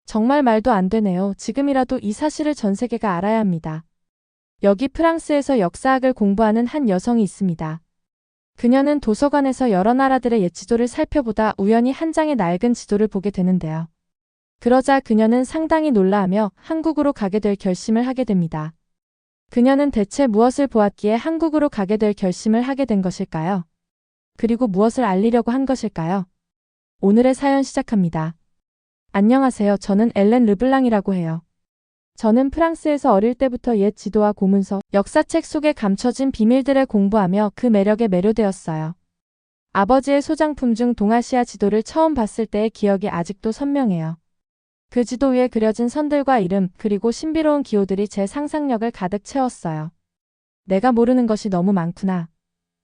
정말 말도 안 되네요. 지금이라도 이 사실을 전 세계가 알아야 합니다. 여기 프랑스에서 역사학을 공부하는 한 여성이 있습니다. 그녀는 도서관에서 여러 나라들의 옛 지도를 살펴보다 우연히 한 장의 낡은 지도를 보게 되는데요. 그러자 그녀는 상당히 놀라하며 한국으로 가게 될 결심을 하게 됩니다. 그녀는 대체 무엇을 보았기에 한국으로 가게 될 결심을 하게 된 것일까요? 그리고 무엇을 알리려고 한 것일까요? 오늘의 사연 시작합니다. 안녕하세요. 저는 엘렌 르블랑이라고 해요. 저는 프랑스에서 어릴 때부터 옛 지도와 고문서, 역사책 속에 감춰진 비밀들을 공부하며 그 매력에 매료되었어요. 아버지의 소장품 중 동아시아 지도를 처음 봤을 때의 기억이 아직도 선명해요. 그 지도 위에 그려진 선들과 이름, 그리고 신비로운 기호들이 제 상상력을 가득 채웠어요. 내가 모르는 것이 너무 많구나,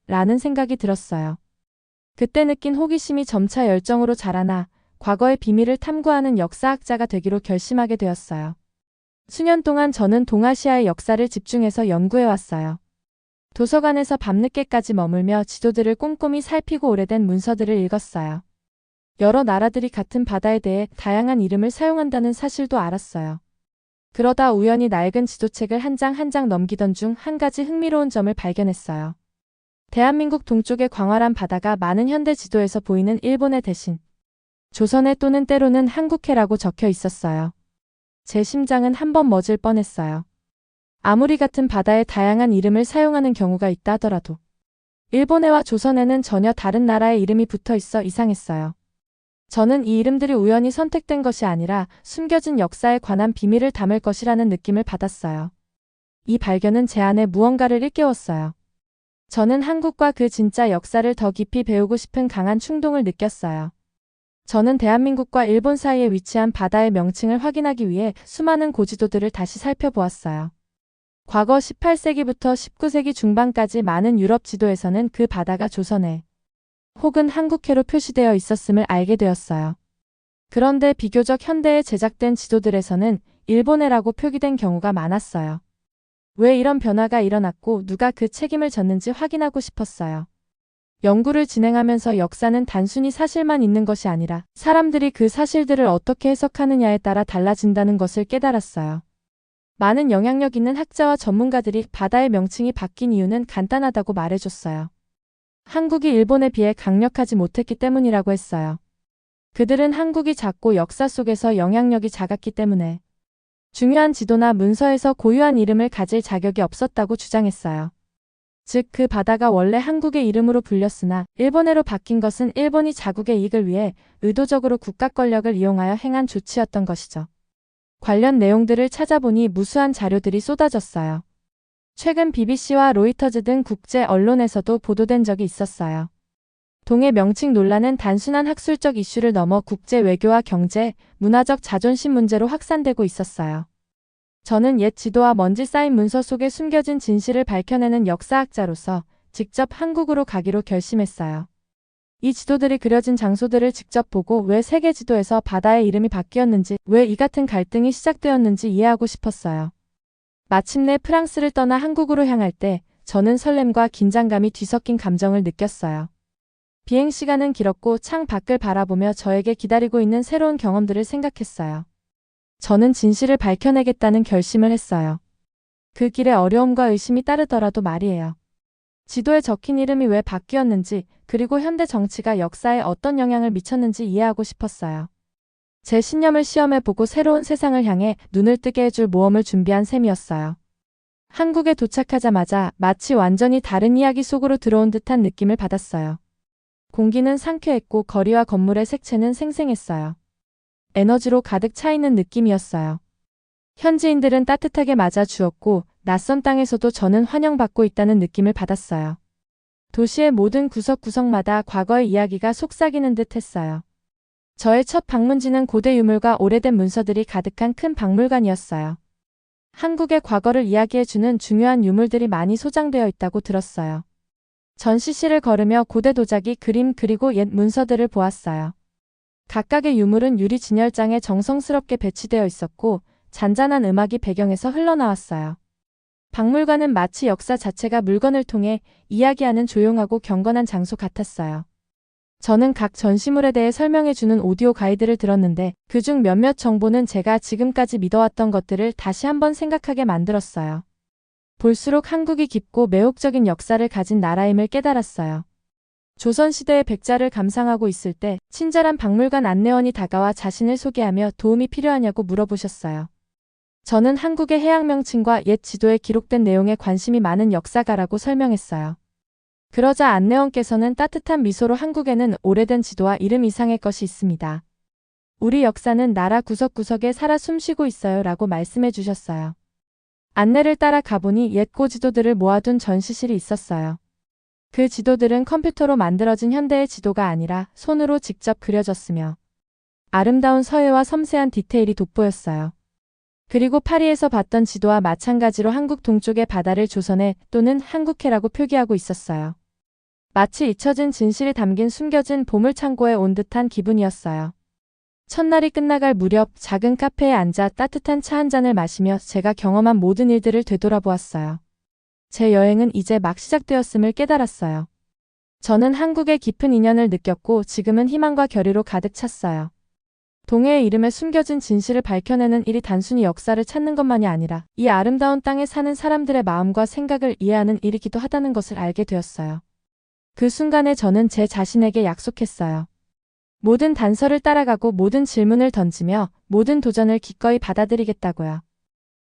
라는 생각이 들었어요. 그때 느낀 호기심이 점차 열정으로 자라나 과거의 비밀을 탐구하는 역사학자가 되기로 결심하게 되었어요. 수년 동안 저는 동아시아의 역사를 집중해서 연구해왔어요. 도서관에서 밤늦게까지 머물며 지도들을 꼼꼼히 살피고 오래된 문서들을 읽었어요. 여러 나라들이 같은 바다에 대해 다양한 이름을 사용한다는 사실도 알았어요. 그러다 우연히 낡은 지도책을 한 장 한 장 넘기던 중 한 가지 흥미로운 점을 발견했어요. 대한민국 동쪽의 광활한 바다가 많은 현대 지도에서 보이는 일본의 대신 조선해 또는 때로는 한국해라고 적혀 있었어요. 제 심장은 한번 멎을 뻔했어요. 아무리 같은 바다에 다양한 이름을 사용하는 경우가 있다 하더라도 일본해와 조선해는 전혀 다른 나라의 이름이 붙어 있어 이상했어요. 저는 이 이름들이 우연히 선택된 것이 아니라 숨겨진 역사에 관한 비밀을 담을 것이라는 느낌을 받았어요. 이 발견은 제 안에 무언가를 일깨웠어요. 저는 한국과 그 진짜 역사를 더 깊이 배우고 싶은 강한 충동을 느꼈어요. 저는 대한민국과 일본 사이에 위치한 바다의 명칭을 확인하기 위해 수많은 고지도들을 다시 살펴보았어요. 과거 18세기부터 19세기 중반까지 많은 유럽 지도에서는 그 바다가 조선해 혹은 한국해로 표시되어 있었음을 알게 되었어요. 그런데 비교적 현대에 제작된 지도들에서는 일본해라고 표기된 경우가 많았어요. 왜 이런 변화가 일어났고 누가 그 책임을 졌는지 확인하고 싶었어요. 연구를 진행하면서 역사는 단순히 사실만 있는 것이 아니라 사람들이 그 사실들을 어떻게 해석하느냐에 따라 달라진다는 것을 깨달았어요. 많은 영향력 있는 학자와 전문가들이 바다의 명칭이 바뀐 이유는 간단하다고 말해줬어요. 한국이 일본에 비해 강력하지 못했기 때문이라고 했어요. 그들은 한국이 작고 역사 속에서 영향력이 작았기 때문에 중요한 지도나 문서에서 고유한 이름을 가질 자격이 없었다고 주장했어요. 즉, 그 바다가 원래 한국의 이름으로 불렸으나 일본해로 바뀐 것은 일본이 자국의 이익을 위해 의도적으로 국가 권력을 이용하여 행한 조치였던 것이죠. 관련 내용들을 찾아보니 무수한 자료들이 쏟아졌어요. 최근 BBC와 로이터즈 등 국제 언론에서도 보도된 적이 있었어요. 동해 명칭 논란은 단순한 학술적 이슈를 넘어 국제 외교와 경제, 문화적 자존심 문제로 확산되고 있었어요. 저는 옛 지도와 먼지 쌓인 문서 속에 숨겨진 진실을 밝혀내는 역사학자로서 직접 한국으로 가기로 결심했어요. 이 지도들이 그려진 장소들을 직접 보고 왜 세계 지도에서 바다의 이름이 바뀌었는지, 왜 이 같은 갈등이 시작되었는지 이해하고 싶었어요. 마침내 프랑스를 떠나 한국으로 향할 때 저는 설렘과 긴장감이 뒤섞인 감정을 느꼈어요. 비행 시간은 길었고 창 밖을 바라보며 저에게 기다리고 있는 새로운 경험들을 생각했어요. 저는 진실을 밝혀내겠다는 결심을 했어요. 그 길에 어려움과 의심이 따르더라도 말이에요. 지도에 적힌 이름이 왜 바뀌었는지, 그리고 현대 정치가 역사에 어떤 영향을 미쳤는지 이해하고 싶었어요. 제 신념을 시험해보고 새로운 세상을 향해 눈을 뜨게 해줄 모험을 준비한 셈이었어요. 한국에 도착하자마자 마치 완전히 다른 이야기 속으로 들어온 듯한 느낌을 받았어요. 공기는 상쾌했고 거리와 건물의 색채는 생생했어요. 에너지로 가득 차 있는 느낌이었어요. 현지인들은 따뜻하게 맞아주었고 낯선 땅에서도 저는 환영받고 있다는 느낌을 받았어요. 도시의 모든 구석구석마다 과거의 이야기가 속삭이는 듯 했어요. 저의 첫 방문지는 고대 유물과 오래된 문서들이 가득한 큰 박물관이었어요. 한국의 과거를 이야기해주는 중요한 유물들이 많이 소장되어 있다고 들었어요. 전시실을 걸으며 고대 도자기, 그림 그리고 옛 문서들을 보았어요. 각각의 유물은 유리 진열장에 정성스럽게 배치되어 있었고 잔잔한 음악이 배경에서 흘러나왔어요. 박물관은 마치 역사 자체가 물건을 통해 이야기하는 조용하고 경건한 장소 같았어요. 저는 각 전시물에 대해 설명해주는 오디오 가이드를 들었는데 그중 몇몇 정보는 제가 지금까지 믿어왔던 것들을 다시 한번 생각하게 만들었어요. 볼수록 한국이 깊고 매혹적인 역사를 가진 나라임을 깨달았어요. 조선시대의 백자를 감상하고 있을 때 친절한 박물관 안내원이 다가와 자신을 소개하며 도움이 필요하냐고 물어보셨어요. 저는 한국의 해양 명칭과 옛 지도에 기록된 내용에 관심이 많은 역사가라고 설명했어요. 그러자 안내원께서는 따뜻한 미소로 한국에는 오래된 지도와 이름 이상의 것이 있습니다. 우리 역사는 나라 구석구석에 살아 숨쉬고 있어요 라고 말씀해 주셨어요. 안내를 따라 가보니 옛 고지도들을 모아둔 전시실이 있었어요. 그 지도들은 컴퓨터로 만들어진 현대의 지도가 아니라 손으로 직접 그려졌으며 아름다운 서해와 섬세한 디테일이 돋보였어요. 그리고 파리에서 봤던 지도와 마찬가지로 한국 동쪽의 바다를 조선해 또는 한국해라고 표기하고 있었어요. 마치 잊혀진 진실이 담긴 숨겨진 보물창고에 온 듯한 기분이었어요. 첫날이 끝나갈 무렵 작은 카페에 앉아 따뜻한 차 한 잔을 마시며 제가 경험한 모든 일들을 되돌아보았어요. 제 여행은 이제 막 시작되었음을 깨달았어요. 저는 한국의 깊은 인연을 느꼈고 지금은 희망과 결의로 가득 찼어요. 동해의 이름에 숨겨진 진실을 밝혀내는 일이 단순히 역사를 찾는 것만이 아니라 이 아름다운 땅에 사는 사람들의 마음과 생각을 이해하는 일이기도 하다는 것을 알게 되었어요. 그 순간에 저는 제 자신에게 약속했어요. 모든 단서를 따라가고 모든 질문을 던지며 모든 도전을 기꺼이 받아들이겠다고요.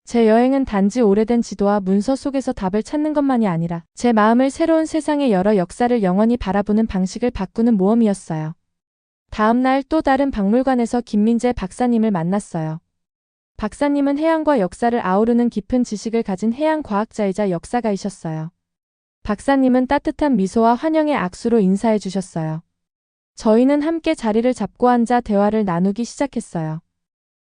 제 여행은 단지 오래된 지도와 문서 속에서 답을 찾는 것만이 아니라 제 마음을 새로운 세상에 열어 역사를 영원히 바라보는 방식을 바꾸는 모험이었어요. 다음 날 또 다른 박물관에서 김민재 박사님을 만났어요. 박사님은 해양과 역사를 아우르는 깊은 지식을 가진 해양과학자이자 역사가이셨어요. 박사님은 따뜻한 미소와 환영의 악수로 인사해 주셨어요. 저희는 함께 자리를 잡고 앉아 대화를 나누기 시작했어요.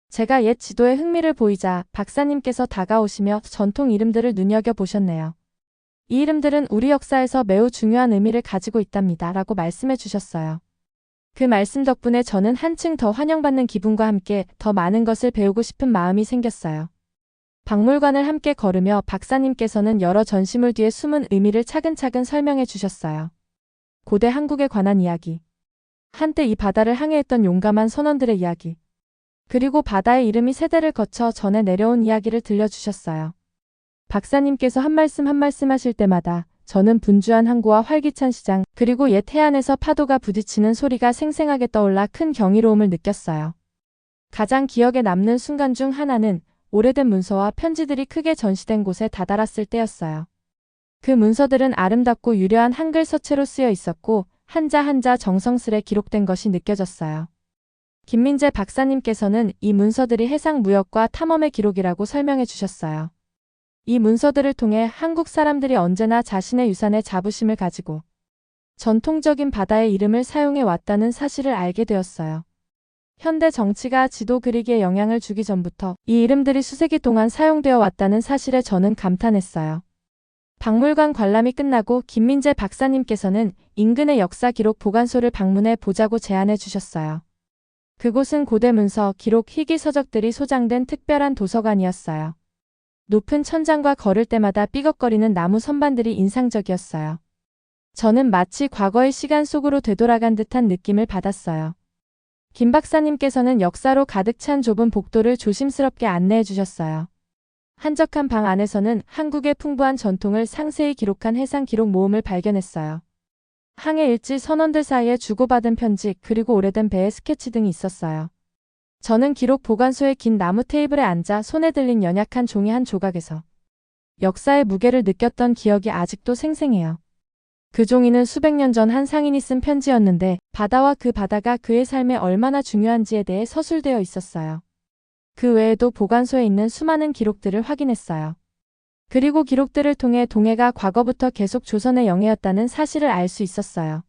제가 옛 지도에 흥미를 보이자 박사님께서 다가오시며 전통 이름들을 눈여겨보셨네요. 이 이름들은 우리 역사에서 매우 중요한 의미를 가지고 있답니다. 라고 말씀해 주셨어요. 그 말씀 덕분에 저는 한층 더 환영받는 기분과 함께 더 많은 것을 배우고 싶은 마음이 생겼어요. 박물관을 함께 걸으며 박사님께서는 여러 전시물 뒤에 숨은 의미를 차근차근 설명해 주셨어요. 고대 한국에 관한 이야기, 한때 이 바다를 항해했던 용감한 선원들의 이야기, 그리고 바다의 이름이 세대를 거쳐 전해 내려온 이야기를 들려주셨어요. 박사님께서 한 말씀 한 말씀 하실 때마다 저는 분주한 항구와 활기찬 시장, 그리고 옛 해안에서 파도가 부딪히는 소리가 생생하게 떠올라 큰 경이로움을 느꼈어요. 가장 기억에 남는 순간 중 하나는 오래된 문서와 편지들이 크게 전시된 곳에 다다랐을 때였어요. 그 문서들은 아름답고 유려한 한글 서체로 쓰여 있었고 한자 한자 정성스레 기록된 것이 느껴졌어요. 김민재 박사님께서는 이 문서들이 해상 무역과 탐험의 기록이라고 설명해 주셨어요. 이 문서들을 통해 한국 사람들이 언제나 자신의 유산에 자부심을 가지고 전통적인 바다의 이름을 사용해 왔다는 사실을 알게 되었어요. 현대 정치가 지도 그리기에 영향을 주기 전부터 이 이름들이 수세기 동안 사용되어 왔다는 사실에 저는 감탄했어요. 박물관 관람이 끝나고 김민재 박사님께서는 인근의 역사 기록 보관소를 방문해 보자고 제안해 주셨어요. 그곳은 고대 문서, 기록, 희귀 서적들이 소장된 특별한 도서관이었어요. 높은 천장과 걸을 때마다 삐걱거리는 나무 선반들이 인상적이었어요. 저는 마치 과거의 시간 속으로 되돌아간 듯한 느낌을 받았어요. 김 박사님께서는 역사로 가득 찬 좁은 복도를 조심스럽게 안내해 주셨어요. 한적한 방 안에서는 한국의 풍부한 전통을 상세히 기록한 해상 기록 모음을 발견했어요. 항해 일지, 선원들 사이에 주고받은 편지, 그리고 오래된 배의 스케치 등이 있었어요. 저는 기록 보관소의 긴 나무 테이블에 앉아 손에 들린 연약한 종이 한 조각에서 역사의 무게를 느꼈던 기억이 아직도 생생해요. 그 종이는 수백 년 전 한 상인이 쓴 편지였는데 바다와 그 바다가 그의 삶에 얼마나 중요한지에 대해 서술되어 있었어요. 그 외에도 보관소에 있는 수많은 기록들을 확인했어요. 그리고 기록들을 통해 동해가 과거부터 계속 조선의 영해였다는 사실을 알 수 있었어요.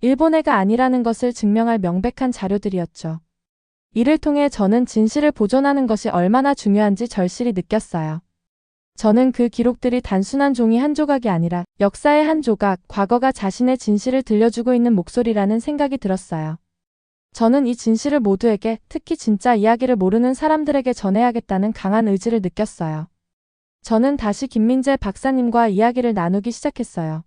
일본해가 아니라는 것을 증명할 명백한 자료들이었죠. 이를 통해 저는 진실을 보존하는 것이 얼마나 중요한지 절실히 느꼈어요. 저는 그 기록들이 단순한 종이 한 조각이 아니라 역사의 한 조각, 과거가 자신의 진실을 들려주고 있는 목소리라는 생각이 들었어요. 저는 이 진실을 모두에게, 특히 진짜 이야기를 모르는 사람들에게 전해야겠다는 강한 의지를 느꼈어요. 저는 다시 김민재 박사님과 이야기를 나누기 시작했어요.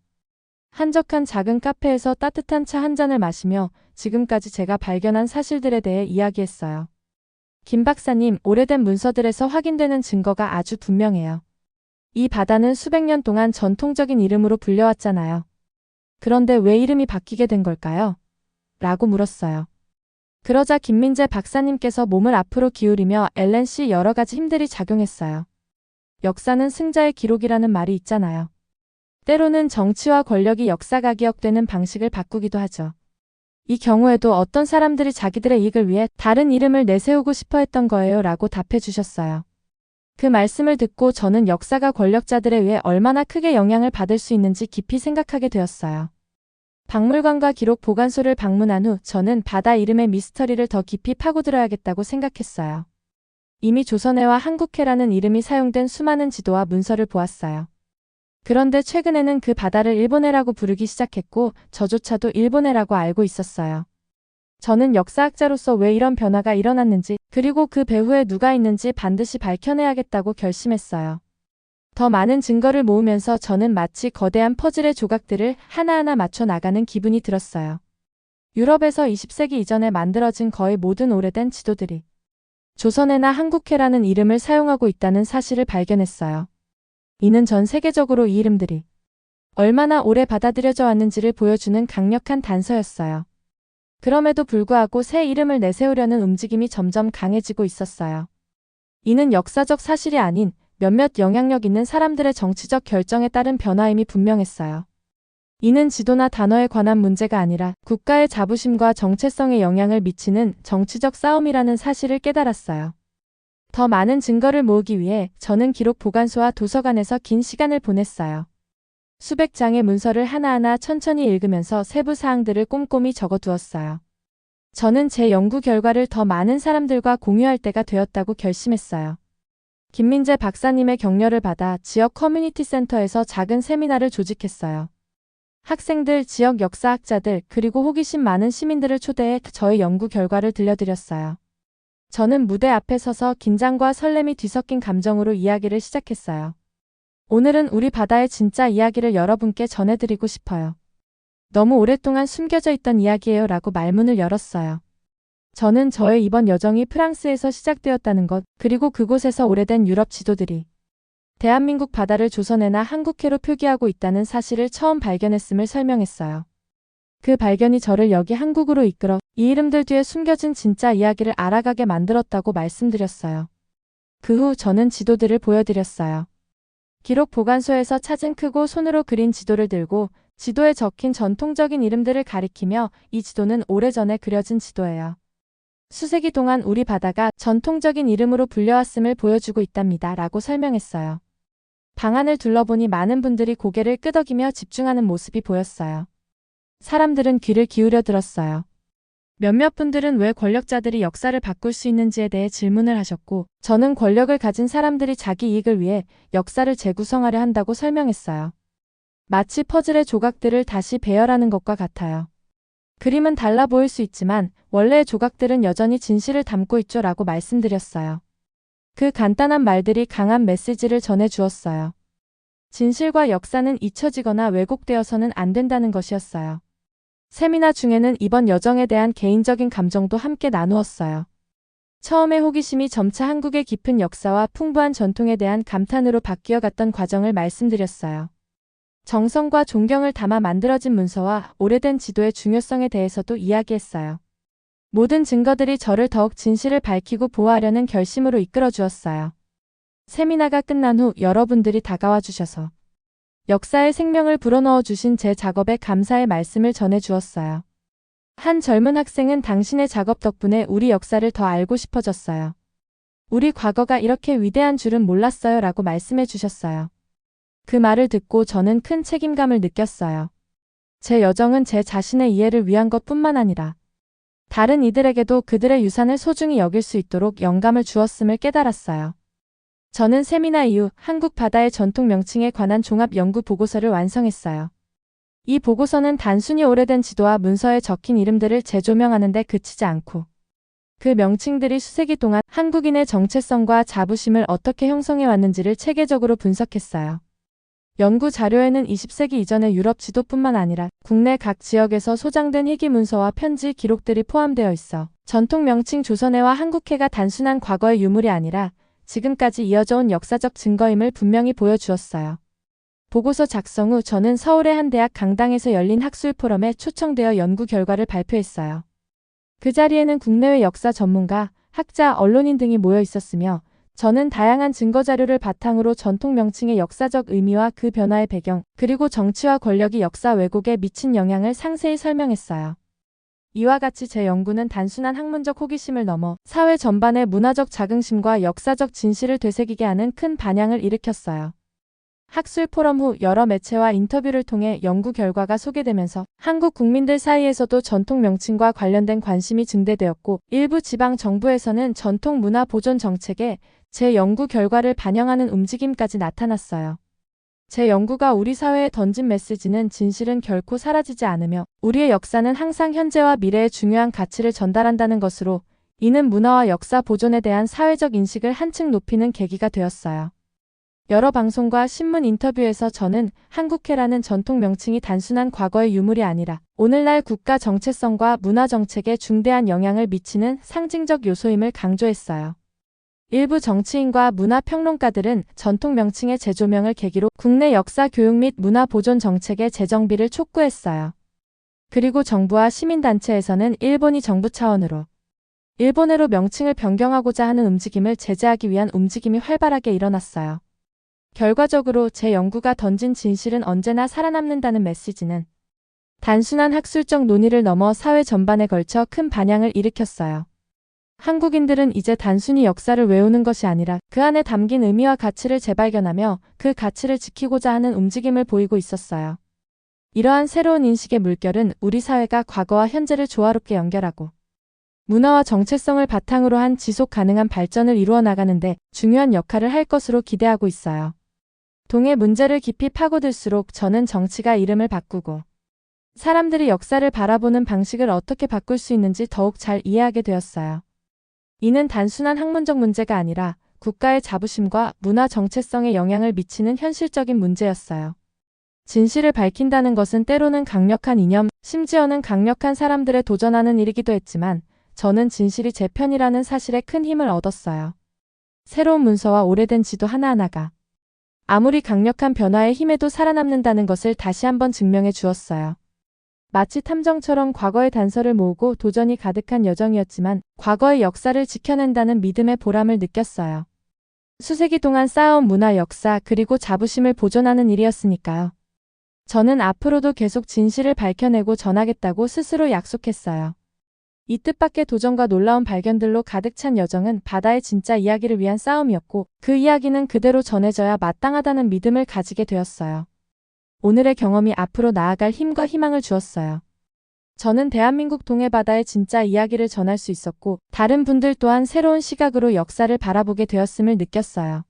한적한 작은 카페에서 따뜻한 차 한 잔을 마시며 지금까지 제가 발견한 사실들에 대해 이야기했어요. 김 박사님, 오래된 문서들에서 확인되는 증거가 아주 분명해요. 이 바다는 수백 년 동안 전통적인 이름으로 불려왔잖아요. 그런데 왜 이름이 바뀌게 된 걸까요? 라고 물었어요. 그러자 김민재 박사님께서 몸을 앞으로 기울이며 엘렌 씨 여러 가지 힘들이 작용했어요. 역사는 승자의 기록이라는 말이 있잖아요. 때로는 정치와 권력이 역사가 기억되는 방식을 바꾸기도 하죠. 이 경우에도 어떤 사람들이 자기들의 이익을 위해 다른 이름을 내세우고 싶어 했던 거예요 라고 답해 주셨어요. 그 말씀을 듣고 저는 역사가 권력자들에 의해 얼마나 크게 영향을 받을 수 있는지 깊이 생각하게 되었어요. 박물관과 기록 보관소를 방문한 후 저는 바다 이름의 미스터리를 더 깊이 파고들어야겠다고 생각했어요. 이미 조선해와 한국해라는 이름이 사용된 수많은 지도와 문서를 보았어요. 그런데 최근에는 그 바다를 일본해라고 부르기 시작했고 저조차도 일본해라고 알고 있었어요. 저는 역사학자로서 왜 이런 변화가 일어났는지 그리고 그 배후에 누가 있는지 반드시 밝혀내야겠다고 결심했어요. 더 많은 증거를 모으면서 저는 마치 거대한 퍼즐의 조각들을 하나하나 맞춰 나가는 기분이 들었어요. 유럽에서 20세기 이전에 만들어진 거의 모든 오래된 지도들이 조선해나 한국해라는 이름을 사용하고 있다는 사실을 발견했어요. 이는 전 세계적으로 이 이름들이 얼마나 오래 받아들여져 왔는지를 보여주는 강력한 단서였어요. 그럼에도 불구하고 새 이름을 내세우려는 움직임이 점점 강해지고 있었어요. 이는 역사적 사실이 아닌 몇몇 영향력 있는 사람들의 정치적 결정에 따른 변화임이 분명했어요. 이는 지도나 단어에 관한 문제가 아니라 국가의 자부심과 정체성에 영향을 미치는 정치적 싸움이라는 사실을 깨달았어요. 더 많은 증거를 모으기 위해 저는 기록 보관소와 도서관에서 긴 시간을 보냈어요. 수백 장의 문서를 하나하나 천천히 읽으면서 세부 사항들을 꼼꼼히 적어두었어요. 저는 제 연구 결과를 더 많은 사람들과 공유할 때가 되었다고 결심했어요. 김민재 박사님의 격려를 받아 지역 커뮤니티 센터에서 작은 세미나를 조직했어요. 학생들, 지역 역사학자들, 그리고 호기심 많은 시민들을 초대해 저의 연구 결과를 들려드렸어요. 저는 무대 앞에 서서 긴장과 설렘이 뒤섞인 감정으로 이야기를 시작했어요. 오늘은 우리 바다의 진짜 이야기를 여러분께 전해드리고 싶어요. 너무 오랫동안 숨겨져 있던 이야기예요 라고 말문을 열었어요. 저는 저의 이번 여정이 프랑스에서 시작되었다는 것, 그리고 그곳에서 오래된 유럽 지도들이 대한민국 바다를 조선해나 한국해로 표기하고 있다는 사실을 처음 발견했음을 설명했어요. 그 발견이 저를 여기 한국으로 이끌어 이 이름들 뒤에 숨겨진 진짜 이야기를 알아가게 만들었다고 말씀드렸어요. 그 후 저는 지도들을 보여드렸어요. 기록 보관소에서 찾은 크고 손으로 그린 지도를 들고 지도에 적힌 전통적인 이름들을 가리키며 이 지도는 오래전에 그려진 지도예요. 수세기 동안 우리 바다가 전통적인 이름으로 불려왔음을 보여주고 있답니다. 라고 설명했어요. 방안을 둘러보니 많은 분들이 고개를 끄덕이며 집중하는 모습이 보였어요. 사람들은 귀를 기울여 들었어요. 몇몇 분들은 왜 권력자들이 역사를 바꿀 수 있는지에 대해 질문을 하셨고, 저는 권력을 가진 사람들이 자기 이익을 위해 역사를 재구성하려 한다고 설명했어요. 마치 퍼즐의 조각들을 다시 배열하는 것과 같아요. 그림은 달라 보일 수 있지만 원래의 조각들은 여전히 진실을 담고 있죠 라고 말씀드렸어요. 그 간단한 말들이 강한 메시지를 전해 주었어요. 진실과 역사는 잊혀지거나 왜곡되어서는 안 된다는 것이었어요. 세미나 중에는 이번 여정에 대한 개인적인 감정도 함께 나누었어요. 처음에 호기심이 점차 한국의 깊은 역사와 풍부한 전통에 대한 감탄으로 바뀌어갔던 과정을 말씀드렸어요. 정성과 존경을 담아 만들어진 문서와 오래된 지도의 중요성에 대해서도 이야기했어요. 모든 증거들이 저를 더욱 진실을 밝히고 보호하려는 결심으로 이끌어 주었어요. 세미나가 끝난 후 여러분들이 다가와 주셔서 역사의 생명을 불어넣어 주신 제 작업에 감사의 말씀을 전해 주었어요. 한 젊은 학생은 당신의 작업 덕분에 우리 역사를 더 알고 싶어졌어요. 우리 과거가 이렇게 위대한 줄은 몰랐어요 라고 말씀해 주셨어요. 그 말을 듣고 저는 큰 책임감을 느꼈어요. 제 여정은 제 자신의 이해를 위한 것뿐만 아니라 다른 이들에게도 그들의 유산을 소중히 여길 수 있도록 영감을 주었음을 깨달았어요. 저는 세미나 이후 한국 바다의 전통 명칭에 관한 종합 연구 보고서를 완성했어요. 이 보고서는 단순히 오래된 지도와 문서에 적힌 이름들을 재조명하는 데 그치지 않고 그 명칭들이 수세기 동안 한국인의 정체성과 자부심을 어떻게 형성해 왔는지를 체계적으로 분석했어요. 연구 자료에는 20세기 이전의 유럽 지도뿐만 아니라 국내 각 지역에서 소장된 희귀 문서와 편지 기록들이 포함되어 있어 전통 명칭 조선해와 한국해가 단순한 과거의 유물이 아니라 지금까지 이어져온 역사적 증거임을 분명히 보여주었어요. 보고서 작성 후 저는 서울의 한 대학 강당에서 열린 학술 포럼에 초청되어 연구 결과를 발표했어요. 그 자리에는 국내외 역사 전문가, 학자, 언론인 등이 모여 있었으며 저는 다양한 증거 자료를 바탕으로 전통 명칭의 역사적 의미와 그 변화의 배경, 그리고 정치와 권력이 역사 왜곡에 미친 영향을 상세히 설명했어요. 이와 같이 제 연구는 단순한 학문적 호기심을 넘어 사회 전반의 문화적 자긍심과 역사적 진실을 되새기게 하는 큰 반향을 일으켰어요. 학술 포럼 후 여러 매체와 인터뷰를 통해 연구 결과가 소개되면서 한국 국민들 사이에서도 전통 명칭과 관련된 관심이 증대되었고 일부 지방 정부에서는 전통 문화 보존 정책에 제 연구 결과를 반영하는 움직임까지 나타났어요. 제 연구가 우리 사회에 던진 메시지는 진실은 결코 사라지지 않으며 우리의 역사는 항상 현재와 미래의 중요한 가치를 전달한다는 것으로 이는 문화와 역사 보존에 대한 사회적 인식을 한층 높이는 계기가 되었어요. 여러 방송과 신문 인터뷰에서 저는 한국해라는 전통 명칭이 단순한 과거의 유물이 아니라 오늘날 국가 정체성과 문화 정책에 중대한 영향을 미치는 상징적 요소임을 강조했어요. 일부 정치인과 문화평론가들은 전통 명칭의 재조명을 계기로 국내 역사 교육 및 문화 보존 정책의 재정비를 촉구했어요. 그리고 정부와 시민단체에서는 일본이 정부 차원으로 일본해로 명칭을 변경하고자 하는 움직임을 제재하기 위한 움직임이 활발하게 일어났어요. 결과적으로 제 연구가 던진 진실은 언제나 살아남는다는 메시지는 단순한 학술적 논의를 넘어 사회 전반에 걸쳐 큰 반향을 일으켰어요. 한국인들은 이제 단순히 역사를 외우는 것이 아니라 그 안에 담긴 의미와 가치를 재발견하며 그 가치를 지키고자 하는 움직임을 보이고 있었어요. 이러한 새로운 인식의 물결은 우리 사회가 과거와 현재를 조화롭게 연결하고 문화와 정체성을 바탕으로 한 지속 가능한 발전을 이루어 나가는데 중요한 역할을 할 것으로 기대하고 있어요. 동해 문제를 깊이 파고들수록 저는 정치가 이름을 바꾸고 사람들이 역사를 바라보는 방식을 어떻게 바꿀 수 있는지 더욱 잘 이해하게 되었어요. 이는 단순한 학문적 문제가 아니라 국가의 자부심과 문화 정체성에 영향을 미치는 현실적인 문제였어요. 진실을 밝힌다는 것은 때로는 강력한 이념, 심지어는 강력한 사람들에 도전하는 일이기도 했지만 저는 진실이 제 편이라는 사실에 큰 힘을 얻었어요. 새로운 문서와 오래된 지도 하나하나가 아무리 강력한 변화의 힘에도 살아남는다는 것을 다시 한번 증명해 주었어요. 마치 탐정처럼 과거의 단서를 모으고 도전이 가득한 여정이었지만 과거의 역사를 지켜낸다는 믿음의 보람을 느꼈어요. 수세기 동안 쌓아온 문화 역사 그리고 자부심을 보존하는 일이었으니까요. 저는 앞으로도 계속 진실을 밝혀내고 전하겠다고 스스로 약속했어요. 이 뜻밖의 도전과 놀라운 발견들로 가득 찬 여정은 바다의 진짜 이야기를 위한 싸움이었고 그 이야기는 그대로 전해져야 마땅하다는 믿음을 가지게 되었어요. 오늘의 경험이 앞으로 나아갈 힘과 희망을 주었어요. 저는 대한민국 동해바다의 진짜 이야기를 전할 수 있었고 다른 분들 또한 새로운 시각으로 역사를 바라보게 되었음을 느꼈어요.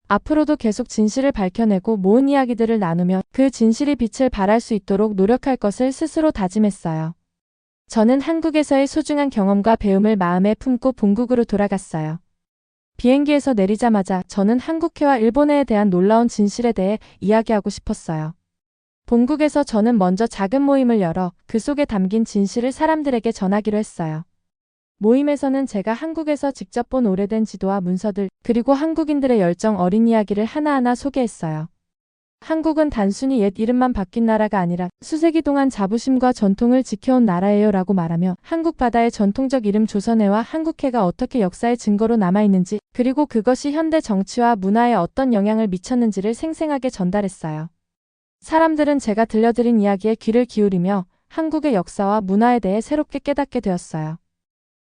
앞으로도 계속 진실을 밝혀내고 모은 이야기들을 나누며 그 진실이 빛을 발할 수 있도록 노력할 것을 스스로 다짐했어요. 저는 한국에서의 소중한 경험과 배움을 마음에 품고 본국으로 돌아갔어요. 비행기에서 내리자마자 저는 한국해와 일본해에 대한 놀라운 진실에 대해 이야기하고 싶었어요. 본국에서 저는 먼저 작은 모임을 열어 그 속에 담긴 진실을 사람들에게 전하기로 했어요. 모임에서는 제가 한국에서 직접 본 오래된 지도와 문서들, 그리고 한국인들의 열정 어린 이야기를 하나하나 소개했어요. 한국은 단순히 옛 이름만 바뀐 나라가 아니라 수세기 동안 자부심과 전통을 지켜온 나라예요 라고 말하며 한국 바다의 전통적 이름 조선해와 한국해가 어떻게 역사의 증거로 남아있는지 그리고 그것이 현대 정치와 문화에 어떤 영향을 미쳤는지를 생생하게 전달했어요. 사람들은 제가 들려드린 이야기에 귀를 기울이며 한국의 역사와 문화에 대해 새롭게 깨닫게 되었어요.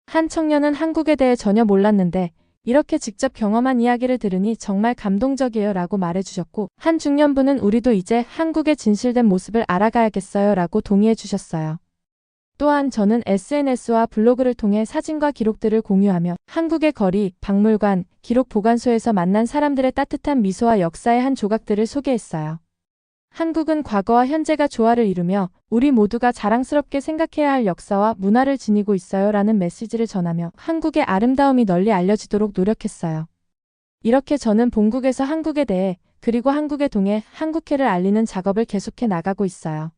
한 청년은 한국에 대해 전혀 몰랐는데 이렇게 직접 경험한 이야기를 들으니 정말 감동적이에요 라고 말해주셨고 한 중년분은 우리도 이제 한국의 진실된 모습을 알아가야겠어요 라고 동의해 주셨어요. 또한 저는 SNS와 블로그를 통해 사진과 기록들을 공유하며 한국의 거리, 박물관, 기록 보관소에서 만난 사람들의 따뜻한 미소와 역사의 한 조각들을 소개했어요. 한국은 과거와 현재가 조화를 이루며 우리 모두가 자랑스럽게 생각해야 할 역사와 문화를 지니고 있어요 라는 메시지를 전하며 한국의 아름다움이 널리 알려지도록 노력했어요. 이렇게 저는 본국에서 한국에 대해 그리고 한국에 통해 한국해를 알리는 작업을 계속해 나가고 있어요.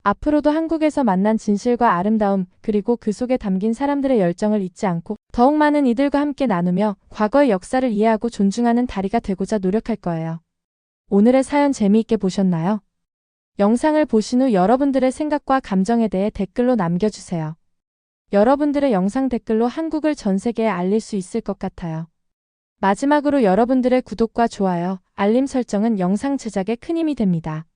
앞으로도 한국에서 만난 진실과 아름다움, 그리고 그 속에 담긴 사람들의 열정을 잊지 않고 더욱 많은 이들과 함께 나누며 과거의 역사를 이해하고 존중하는 다리가 되고자 노력할 거예요. 오늘의 사연 재미있게 보셨나요? 영상을 보신 후 여러분들의 생각과 감정에 대해 댓글로 남겨주세요. 여러분들의 영상 댓글로 한국을 전 세계에 알릴 수 있을 것 같아요. 마지막으로 여러분들의 구독과 좋아요, 알림 설정은 영상 제작에 큰 힘이 됩니다.